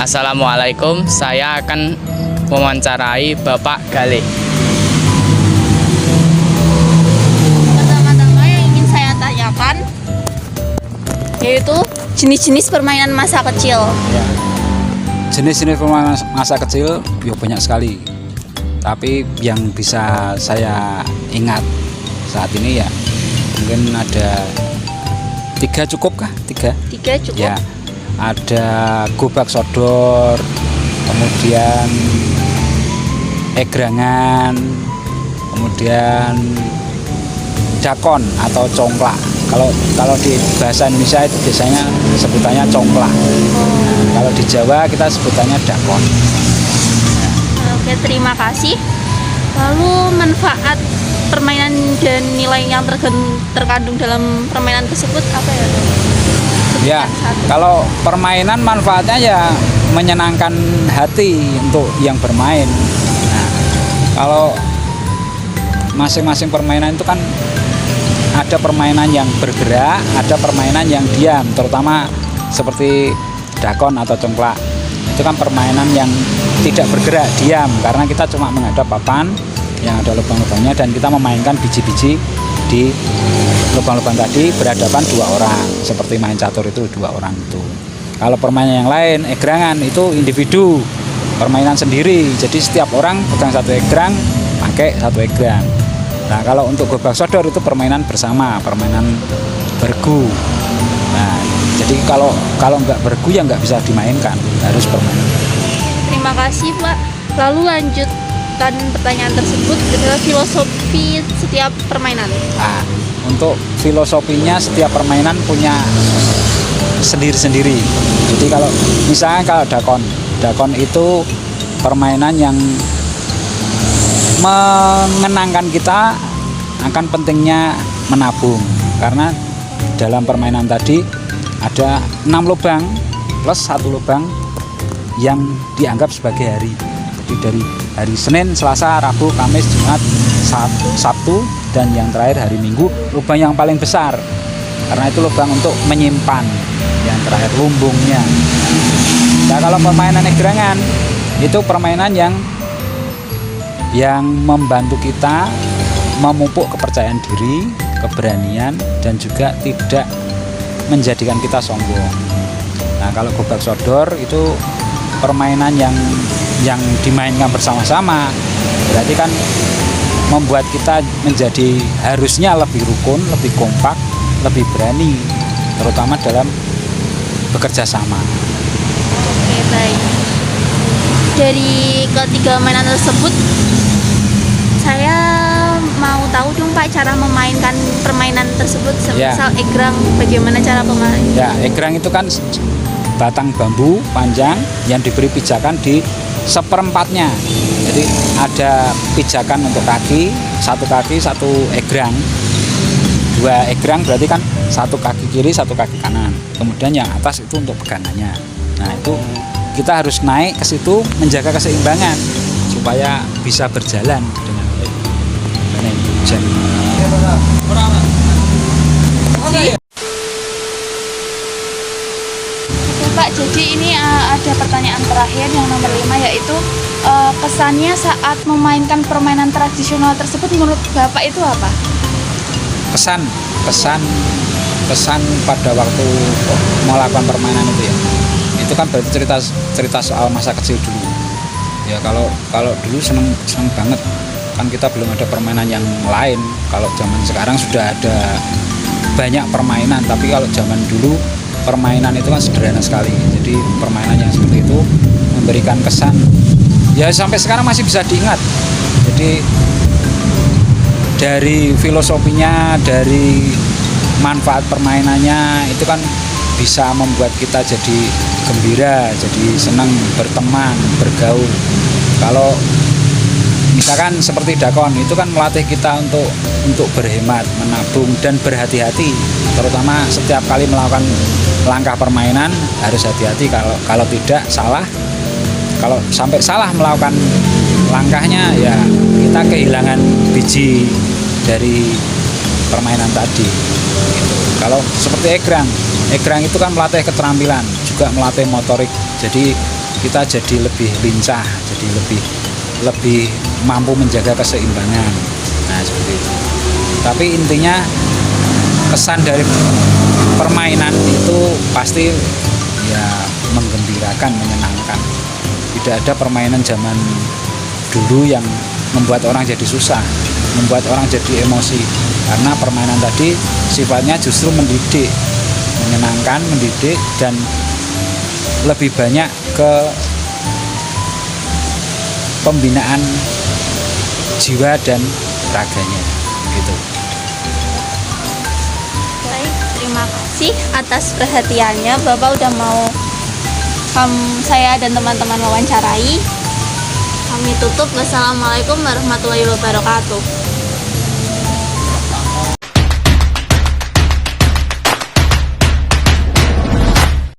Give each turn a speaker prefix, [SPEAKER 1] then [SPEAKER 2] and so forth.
[SPEAKER 1] Assalamualaikum, saya akan mewawancarai Bapak Galih.
[SPEAKER 2] Pertama-tama yang ingin saya tanyakan yaitu jenis-jenis permainan masa kecil.
[SPEAKER 3] Ya. Jenis-jenis permainan masa kecil ya banyak sekali. Tapi yang bisa saya ingat saat ini ya mungkin ada 3 cukup kah? 3?
[SPEAKER 2] 3 cukup.
[SPEAKER 3] Ya. Ada gobak sodor, kemudian egrangan, kemudian dakon atau congklak. Kalau di bahasa Indonesia itu biasanya sebutannya congklak. Nah, kalau di Jawa kita sebutannya dakon.
[SPEAKER 2] Oke, terima kasih. Lalu manfaat permainan dan nilai yang terkandung dalam permainan tersebut apa ya?
[SPEAKER 3] Ya, kalau permainan manfaatnya ya menyenangkan hati untuk yang bermain. Nah, kalau masing-masing permainan itu kan ada permainan yang bergerak, ada permainan yang diam, terutama seperti dakon atau congklak. Itu kan permainan yang tidak bergerak, diam, karena kita cuma menghadap papan yang ada lubang-lubangnya dan kita memainkan biji-biji di lubang-lubang tadi berhadapan 2 orang, seperti main catur itu 2 orang itu. Kalau permainan yang lain, egrangan itu individu, permainan sendiri, jadi setiap orang pegang 1 egrang, pakai 1 egrang. Nah, kalau untuk gobak sodor itu permainan bersama, permainan bergu. Nah, jadi kalau nggak bergu ya nggak bisa dimainkan, harus permainan.
[SPEAKER 2] Terima kasih, Pak. Lalu lanjutkan pertanyaan tersebut adalah filosofi setiap permainan.
[SPEAKER 3] Nah, untuk filosofinya setiap permainan punya sendiri-sendiri. Jadi kalau misalnya dakon itu permainan yang mengenangkan kita akan pentingnya menabung, karena dalam permainan tadi ada 6 lubang plus 1 lubang yang dianggap sebagai hari. Jadi dari hari Senin, Selasa, Rabu, Kamis, Jumat, Sabtu, dan yang terakhir hari Minggu, lubang yang paling besar karena itu lubang untuk menyimpan, yang terakhir lumbungnya. Nah, kalau permainan egrangan itu permainan yang membantu kita memupuk kepercayaan diri, keberanian, dan juga tidak menjadikan kita sombong. Nah, kalau gobak sodor itu permainan yang dimainkan bersama-sama, berarti kan membuat kita menjadi harusnya lebih rukun, lebih kompak, lebih berani, terutama dalam bekerja sama.
[SPEAKER 2] Oke, baik. Dari ketiga mainan tersebut, saya mau tahu dong Pak cara memainkan permainan tersebut. Semisal egrang, bagaimana cara pemain?
[SPEAKER 3] Ya, egrang itu kan batang bambu panjang yang diberi pijakan di seperempatnya. Jadi ada pijakan untuk kaki, 1 egrang. 2 egrang berarti kan 1 kaki kiri, 1 kaki kanan. Kemudian yang atas itu untuk pegangannya. Nah, itu kita harus naik ke situ menjaga keseimbangan supaya bisa berjalan dengan baik.
[SPEAKER 2] Oke Pak, jadi ini ada pertanyaan terakhir yang nomor 5, yaitu kesannya saat memainkan permainan tradisional tersebut menurut Bapak itu apa?
[SPEAKER 3] Kesan pada waktu melakukan permainan itu ya, itu kan berarti cerita soal masa kecil dulu ya. Kalau dulu seneng banget kan, kita belum ada permainan yang lain. Kalau zaman sekarang sudah ada banyak permainan, tapi kalau zaman dulu permainan itu kan sederhana sekali. Jadi permainan yang seperti itu memberikan kesan ya sampai sekarang masih bisa diingat. Jadi dari filosofinya, dari manfaat permainannya itu kan bisa membuat kita jadi gembira, jadi senang berteman, bergaul. Kalau misalkan seperti dakon itu kan melatih kita untuk berhemat, menabung, dan berhati-hati, terutama setiap kali melakukan langkah permainan harus hati-hati. Kalau tidak salah, kalau sampai salah melakukan langkahnya ya kita kehilangan biji dari permainan tadi gitu. Kalau seperti egrang itu kan melatih keterampilan, juga melatih motorik. Jadi kita jadi lebih lincah, jadi lebih mampu menjaga keseimbangan. Nah, seperti itu. Tapi intinya kesan dari permainan itu pasti ya menggembirakan, menyenangkan. Tidak ada permainan zaman dulu yang membuat orang jadi susah, membuat orang jadi emosi. Karena permainan tadi sifatnya justru mendidik, menyenangkan, mendidik, dan lebih banyak ke pembinaan jiwa dan raganya gitu.
[SPEAKER 2] Baik, terima kasih atas perhatiannya. Bapak udah mau saya dan teman-teman wawancarai. Kami tutup. Wassalamualaikum warahmatullahi wabarakatuh.